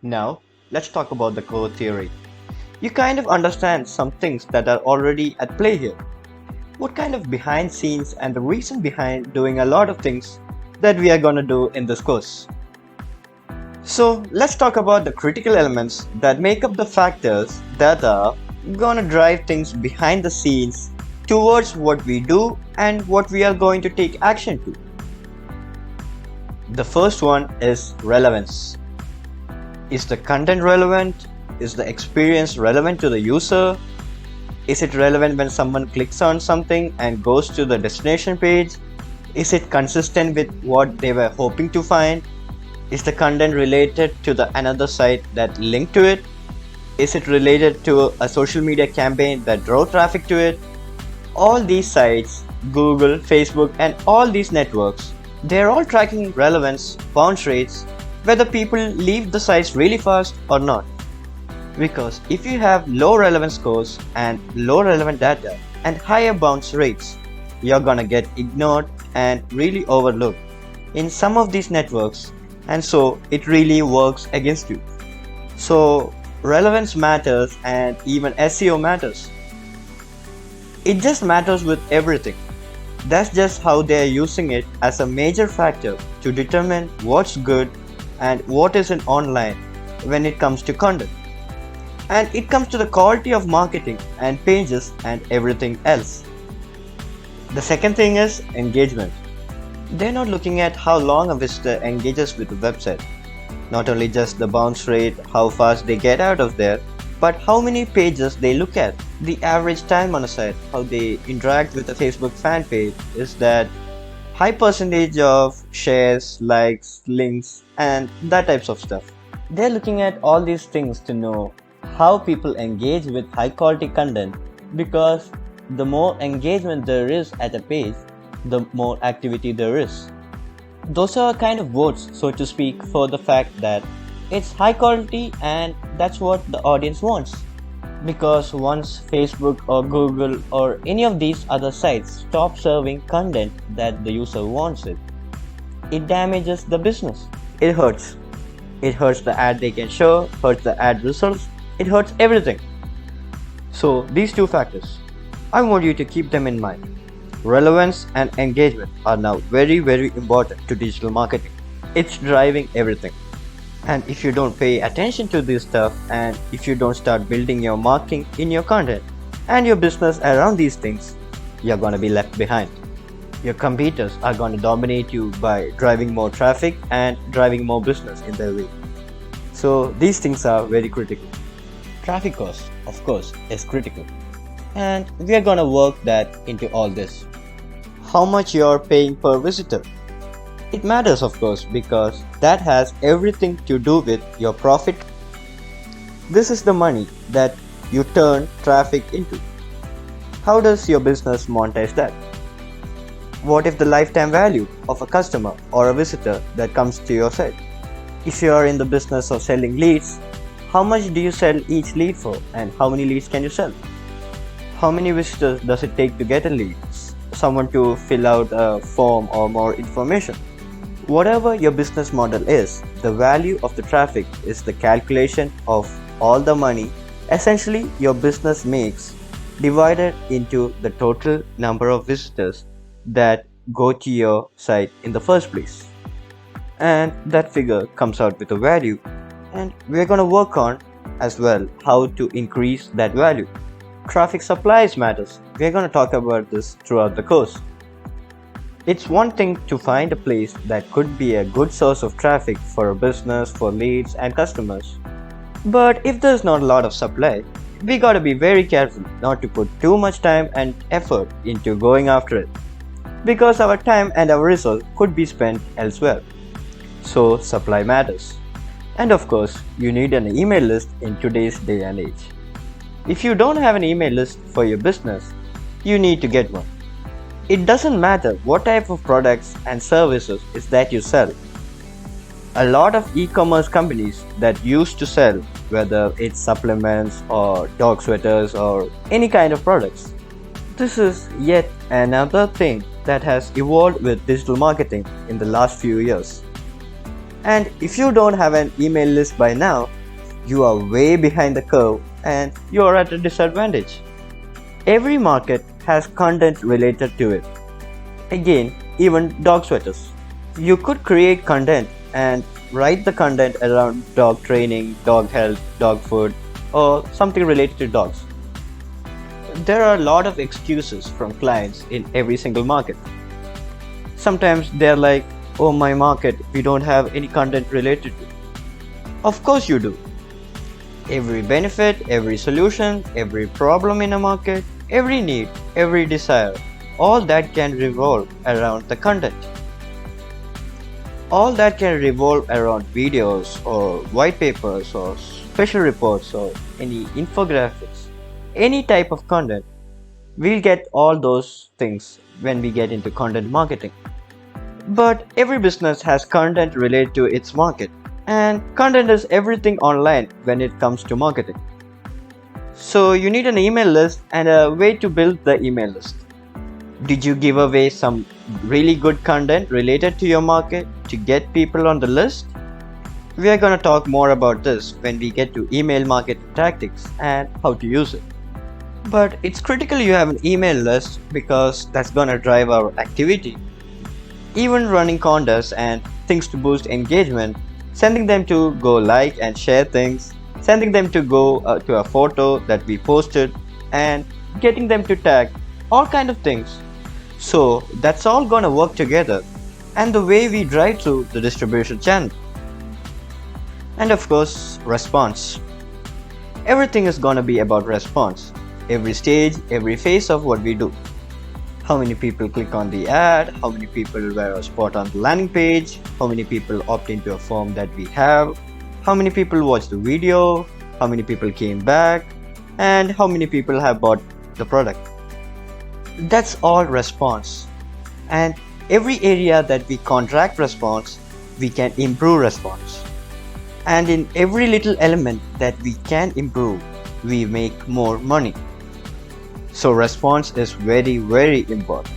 Now, let's talk about the core theory. You kind of understand some things that are already at play here. What kind of behind scenes and the reason behind doing a lot of things that we are gonna do in this course. So, let's talk about the critical elements that make up the factors that are gonna drive things behind the scenes towards what we do and what we are going to take action to. The first one is relevance. Is the content relevant? Is the experience relevant to the user? Is it relevant when someone clicks on something and goes to the destination page? Is it consistent with what they were hoping to find? Is the content related to the another site that linked to it? Is it related to a social media campaign that drove traffic to it? All these sites, Google, Facebook, and all these networks, they're all tracking relevance, bounce rates, whether people leave the sites really fast or not. Because if you have low relevance scores and low relevant data and higher bounce rates, you're gonna get ignored and really overlooked in some of these networks, and so it really works against you. So relevance matters and even SEO matters. It just matters with everything. That's just how they are using it as a major factor to determine what's good and what isn't online when it comes to content. And it comes to the quality of marketing and pages and everything else. The second thing is engagement. They're not looking at how long a visitor engages with the website, not only just the bounce rate, how fast they get out of there, but how many pages they look at. The average time on a site, how they interact with a Facebook fan page, is that high percentage of shares, likes, links, and that types of stuff. They're looking at all these things to know how people engage with high quality content, because the more engagement there is at a page, the more activity there is. Those are kind of votes, so to speak, for the fact that it's high quality and that's what the audience wants. Because once Facebook or Google or any of these other sites stop serving content that the user wants it damages the business. It hurts. It hurts the ad they can show, hurts the ad results, it hurts everything. So these two factors, I want you to keep them in mind. Relevance and engagement are now very, very important to digital marketing. It's driving everything. And if you don't pay attention to this stuff, and if you don't start building your marketing in your content and your business around these things, you're gonna be left behind. Your competitors are gonna dominate you by driving more traffic and driving more business in their way. So these things are very critical. Traffic cost, of course, is critical. And we are gonna work that into all this. How much you're paying per visitor. It matters, of course, because that has everything to do with your profit. This is the money that you turn traffic into. How does your business monetize that? What if the lifetime value of a customer or a visitor that comes to your site? If you are in the business of selling leads, how much do you sell each lead for, and how many leads can you sell? How many visitors does it take to get a lead? Someone to fill out a form or more information? Whatever your business model is, the value of the traffic is the calculation of all the money essentially your business makes divided into the total number of visitors that go to your site in the first place. And that figure comes out with a value, and we're going to work on as well how to increase that value. Traffic supplies matters. We're going to talk about this throughout the course. It's one thing to find a place that could be a good source of traffic for a business, for leads and customers. But if there's not a lot of supply, we gotta be very careful not to put too much time and effort into going after it, because our time and our result could be spent elsewhere. So supply matters. And of course, you need an email list in today's day and age. If you don't have an email list for your business, you need to get one. It doesn't matter what type of products and services is that you sell. A lot of e-commerce companies that used to sell, whether it's supplements or dog sweaters or any kind of products, this is yet another thing that has evolved with digital marketing in the last few years. And if you don't have an email list by now, you are way behind the curve and you are at a disadvantage. Every market has content related to it. Again, even dog sweaters. You could create content and write the content around dog training, dog health, dog food, or something related to dogs. There are a lot of excuses from clients in every single market. Sometimes they're like, oh, my market, we don't have any content related to it. Of course you do. Every benefit, every solution, every problem in a market, every need, every desire, all that can revolve around the content. All that can revolve around videos or white papers or special reports or any infographics, any type of content. We'll get all those things when we get into content marketing. But every business has content related to its market, and content is everything online when it comes to marketing. So you need an email list and a way to build the email list. Did you give away some really good content related to your market to get people on the list? We are going to talk more about this when we get to email marketing tactics and how to use it. But it's critical you have an email list because that's going to drive our activity. Even running contests and things to boost engagement, sending them to go like and share things, sending them to go to a photo that we posted, and getting them to tag, all kind of things. So that's all gonna work together, and the way we drive through the distribution channel. And of course, response. Everything is gonna be about response. Every stage, every phase of what we do. How many people click on the ad, how many people were a spot on the landing page, how many people opt into a form that we have, how many people watched the video, how many people came back, and how many people have bought the product. That's all response. And every area that we contract response, we can improve response. And in every little element that we can improve, we make more money. So response is very, very important.